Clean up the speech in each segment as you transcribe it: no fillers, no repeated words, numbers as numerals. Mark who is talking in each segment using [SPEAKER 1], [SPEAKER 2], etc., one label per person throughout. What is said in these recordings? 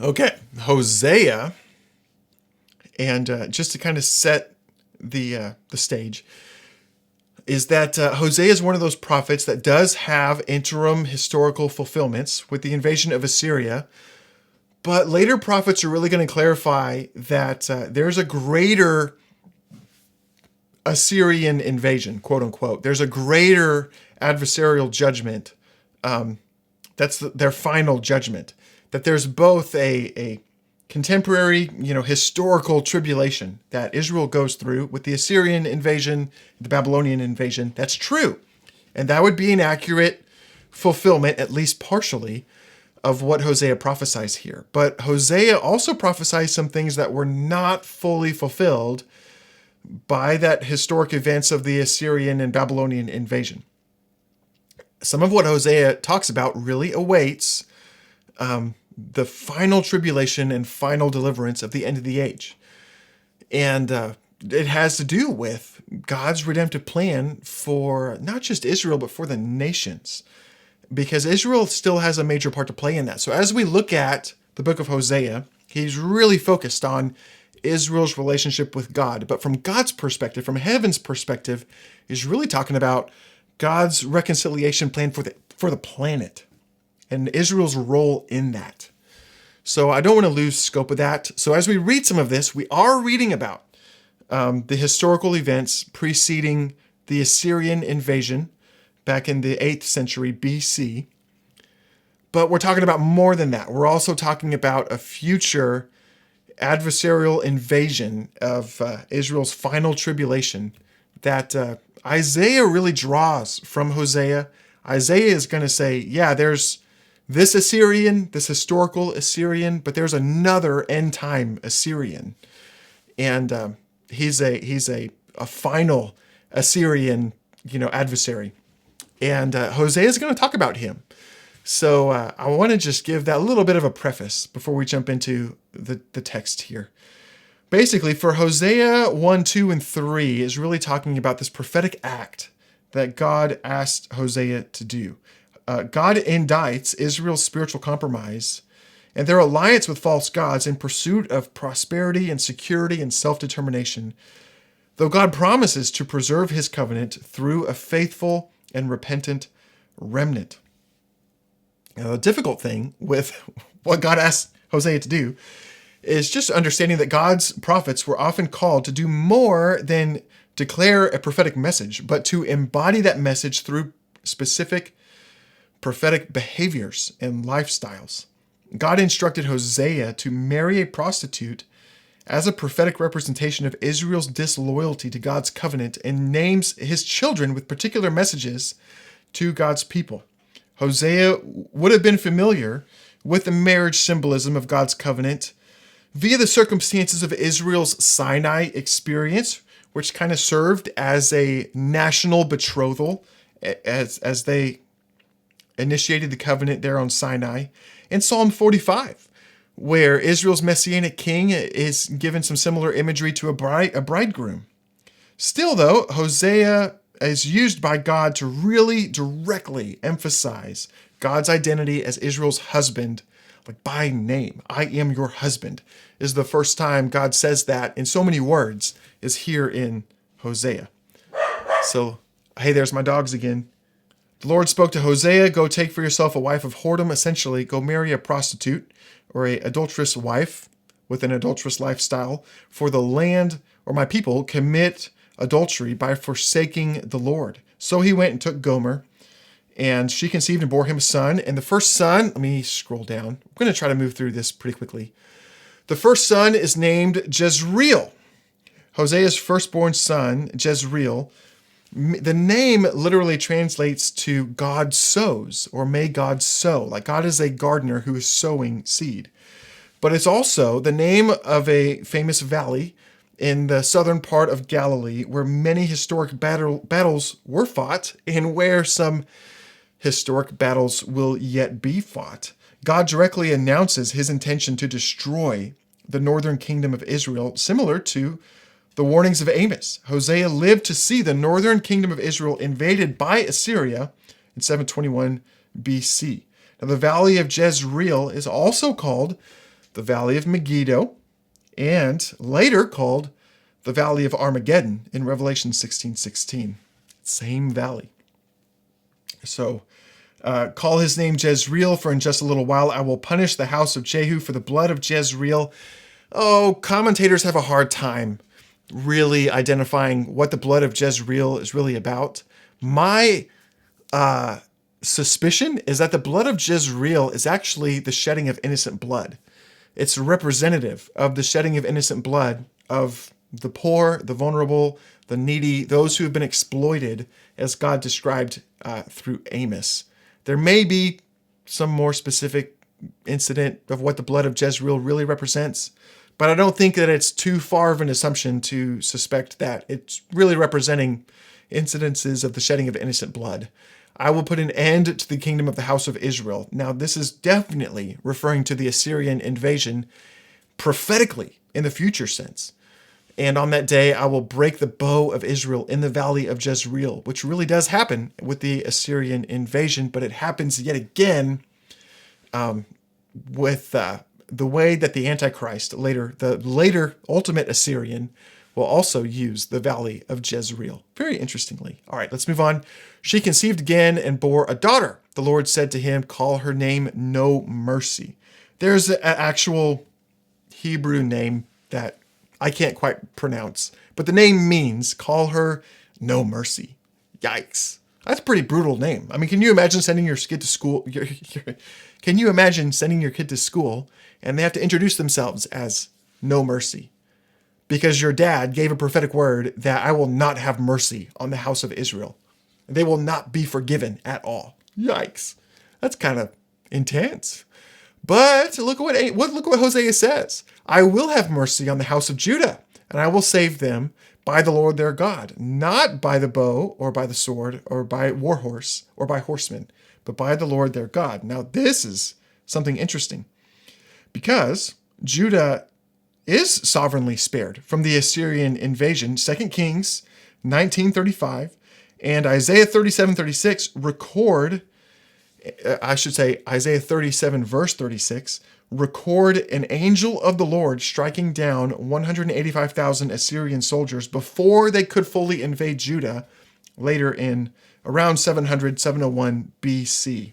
[SPEAKER 1] Okay, Hosea, and just to kind of set the stage, is that Hosea is one of those prophets that does have interim historical fulfillments with the invasion of Assyria, but later prophets are really going to clarify that there's a greater Assyrian invasion, quote unquote. There's a greater adversarial judgment. That's their final judgment. That there's both a contemporary, historical tribulation that Israel goes through with the Assyrian invasion, the Babylonian invasion. That's true. And that would be an accurate fulfillment, at least partially, of what Hosea prophesies here. But Hosea also prophesies some things that were not fully fulfilled by that historic events of the Assyrian and Babylonian invasion. Some of what Hosea talks about really awaits the final tribulation and final deliverance of the end of the age. And it has to do with God's redemptive plan for not just Israel, but for the nations, because Israel still has a major part to play in that. So as we look at the book of Hosea, he's really focused on Israel's relationship with God. But from God's perspective, from heaven's perspective, he's really talking about God's reconciliation plan for the planet and Israel's role in that. So I don't want to lose scope of that. So as we read some of this, we are reading about the historical events preceding the Assyrian invasion back in the 8th century BC. But we're talking about more than that. We're also talking about a future adversarial invasion of Israel's final tribulation that Isaiah really draws from Hosea. Isaiah is going to say, yeah, there's this Assyrian, this historical Assyrian, but there's another end time Assyrian. And he's a final Assyrian, adversary. And Hosea is going to talk about him. So I want to just give that little bit of a preface before we jump into the text here. Basically, for Hosea 1, 2, and 3 is really talking about this prophetic act that God asked Hosea to do. God indicts Israel's spiritual compromise and their alliance with false gods in pursuit of prosperity and security and self-determination, though God promises to preserve his covenant through a faithful and repentant remnant. Now, the difficult thing with what God asked Hosea to do is just understanding that God's prophets were often called to do more than declare a prophetic message, but to embody that message through specific prophetic behaviors and lifestyles. God instructed Hosea to marry a prostitute as a prophetic representation of Israel's disloyalty to God's covenant and names his children with particular messages to God's people. Hosea would have been familiar with the marriage symbolism of God's covenant via the circumstances of Israel's Sinai experience, which kind of served as a national betrothal as they initiated the covenant there on Sinai, and Psalm 45, where Israel's messianic king is given some similar imagery to a bridegroom. Still, though, Hosea is used by God to really directly emphasize God's identity as Israel's husband, like by name. I am your husband is the first time God says that in so many words is here in Hosea. So, hey, there's my dogs again. The Lord spoke to Hosea, go take for yourself a wife of whoredom, essentially, go marry a prostitute or a adulterous wife with an adulterous lifestyle, for the land or my people commit adultery by forsaking the Lord. So he went and took Gomer, and she conceived and bore him a son. And the first son, let me scroll down. I'm going to try to move through this pretty quickly. The first son is named Jezreel. Hosea's firstborn son, Jezreel. The name literally translates to God sows, or may God sow. Like God is a gardener who is sowing seed. But it's also the name of a famous valley in the southern part of Galilee where many historic battles were fought and where some historic battles will yet be fought. God directly announces his intention to destroy the northern kingdom of Israel, similar to the warnings of Amos. Hosea lived to see the northern kingdom of Israel invaded by Assyria in 721 BC. Now, the valley of Jezreel is also called the Valley of Megiddo, and later called the Valley of Armageddon in Revelation 16:16. Same valley. So, call his name Jezreel, for in just a little while I will punish the house of Jehu for the blood of Jezreel. Oh, commentators have a hard time really identifying what the blood of Jezreel is really about. My suspicion is that the blood of Jezreel is actually the shedding of innocent blood. It's representative of the shedding of innocent blood of the poor, the vulnerable, the needy, those who have been exploited, as God described through Amos. There may be some more specific incident of what the blood of Jezreel really represents, but I don't think that it's too far of an assumption to suspect that it's really representing incidences of the shedding of innocent blood. I will put an end to the kingdom of the house of Israel. Now, this is definitely referring to the Assyrian invasion prophetically in the future sense. And on that day, I will break the bow of Israel in the valley of Jezreel, which really does happen with the Assyrian invasion, but it happens yet again with the way that the Antichrist, the later ultimate Assyrian, will also use the valley of Jezreel. Very interestingly. All right, let's move on. She conceived again and bore a daughter. The Lord said to him, call her name No Mercy. There's an actual Hebrew name that I can't quite pronounce, but the name means call her No Mercy. Yikes. That's a pretty brutal name. I mean, can you imagine sending your kid to school? Can you imagine sending your kid to school and they have to introduce themselves as No Mercy? Because your dad gave a prophetic word that I will not have mercy on the house of Israel. They will not be forgiven at all. Yikes. That's kind of intense. But look at what Hosea says. I will have mercy on the house of Judah, and I will save them by the Lord their God, not by the bow or by the sword or by war horse or by horsemen, but by the Lord their God. Now this is something interesting because Judah is sovereignly spared from the Assyrian invasion. 2 Kings 19:35 and Isaiah 37:36 record, Isaiah 37 verse 36, record an angel of the Lord striking down 185,000 Assyrian soldiers before they could fully invade Judah later in around 701 BC.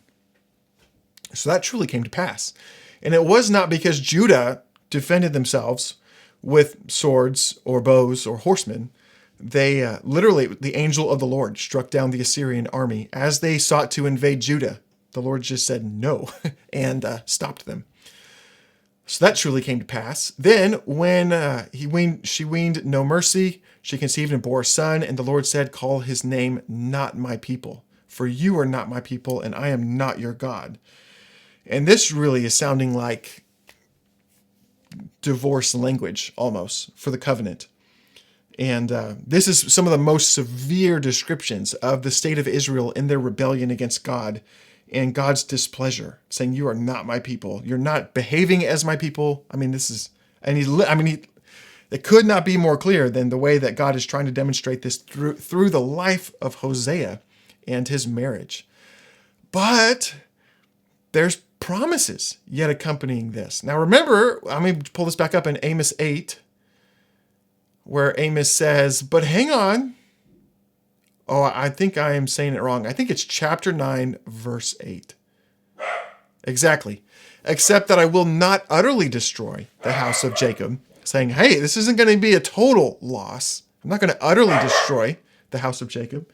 [SPEAKER 1] So that truly came to pass. And it was not because Judah defended themselves with swords or bows or horsemen. They literally, the angel of the Lord struck down the Assyrian army as they sought to invade Judah. The Lord just said no and stopped them. So that truly came to pass. Then when she weaned No Mercy, she conceived and bore a son, and the Lord said, call his name Not My People, for you are not my people, and I am not your God. And this really is sounding like divorce language almost for the covenant. And this is some of the most severe descriptions of the state of Israel in their rebellion against God and God's displeasure, saying, you are not my people. You're not behaving as my people. I mean, it could not be more clear than the way that God is trying to demonstrate this through the life of Hosea and his marriage. But there's promises yet accompanying this. Now remember, I'm going to pull this back up in Amos 8, where Amos says, but hang on. Oh, I think I am saying it wrong. I think it's chapter 9, verse 8. Exactly. Except that I will not utterly destroy the house of Jacob, saying, hey, this isn't going to be a total loss. I'm not going to utterly destroy the house of Jacob.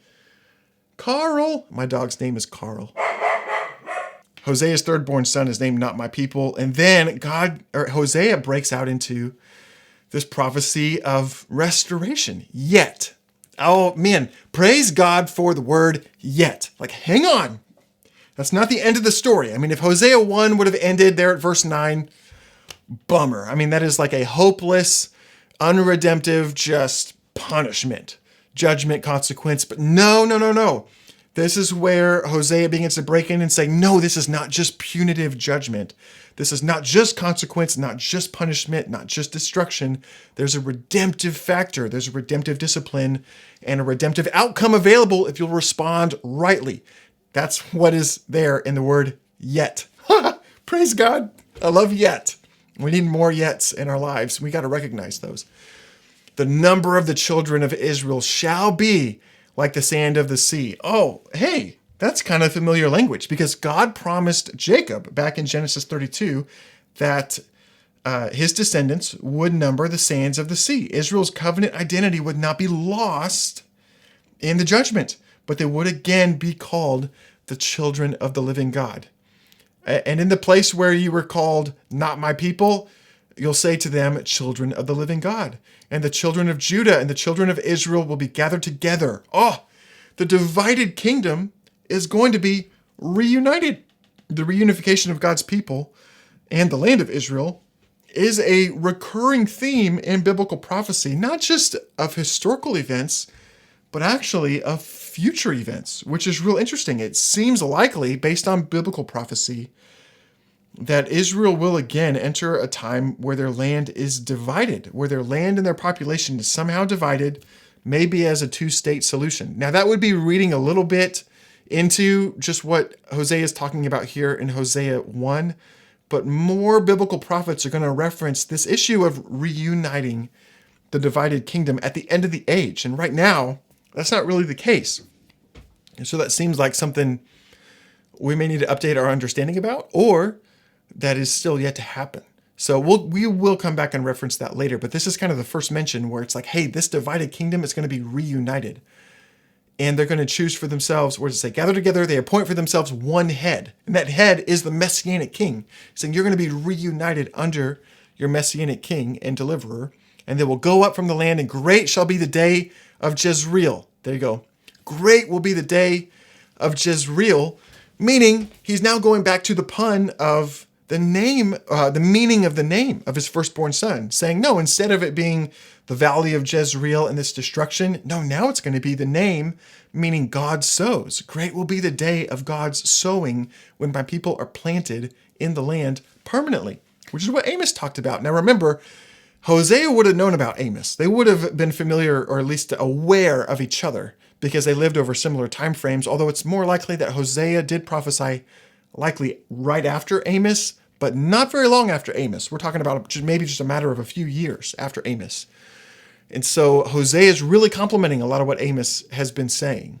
[SPEAKER 1] Carl, my dog's name is Carl. Hosea's third-born son is named Not My People. And then Hosea breaks out into this prophecy of restoration. Yet. Oh, man. Praise God for the word yet. Like, hang on. That's not the end of the story. I mean, if Hosea 1 would have ended there at verse 9, bummer. I mean, that is like a hopeless, unredemptive, just punishment, judgment, consequence. But no. This is where Hosea begins to break in and say, no, this is not just punitive judgment. This is not just consequence, not just punishment, not just destruction. There's a redemptive factor. There's a redemptive discipline and a redemptive outcome available if you'll respond rightly. That's what is there in the word yet. Praise God. I love yet. We need more yets in our lives. We got to recognize those. The number of the children of Israel shall be like the sand of the sea. Oh, hey, that's kind of familiar language because God promised Jacob back in Genesis 32 that his descendants would number the sands of the sea. Israel's covenant identity would not be lost in the judgment, but they would again be called the children of the living God. And in the place where you were called not my people, you'll say to them, children of the living God. And the children of Judah and the children of Israel will be gathered together. Oh, the divided kingdom is going to be reunited. The reunification of God's people and the land of Israel is a recurring theme in biblical prophecy, not just of historical events, but actually of future events, which is real interesting. It seems likely, based on biblical prophecy, that Israel will again enter a time where their land is divided, where their land and their population is somehow divided, maybe as a two-state solution. Now, that would be reading a little bit into just what Hosea is talking about here in Hosea 1, but more biblical prophets are going to reference this issue of reuniting the divided kingdom at the end of the age. And right now, that's not really the case. And so that seems like something we may need to update our understanding about, or that is still yet to happen. So we will come back and reference that later. But this is kind of the first mention where it's like, hey, this divided kingdom is going to be reunited. And they're going to choose for themselves, where does it say, gather together, they appoint for themselves one head. And that head is the Messianic king, saying you're going to be reunited under your Messianic king and deliverer. And they will go up from the land, and great shall be the day of Jezreel. There you go. Great will be the day of Jezreel, meaning he's now going back to the pun of the name, the meaning of the name of his firstborn son, saying, no, instead of it being the valley of Jezreel and this destruction, no, now it's going to be the name, meaning God sows. Great will be the day of God's sowing when my people are planted in the land permanently, which is what Amos talked about. Now remember, Hosea would have known about Amos. They would have been familiar, or at least aware of each other, because they lived over similar time frames, although it's more likely that Hosea did prophesy likely right after Amos, but not very long after Amos. We're talking about maybe just a matter of a few years after Amos. And so Hosea is really complimenting a lot of what Amos has been saying.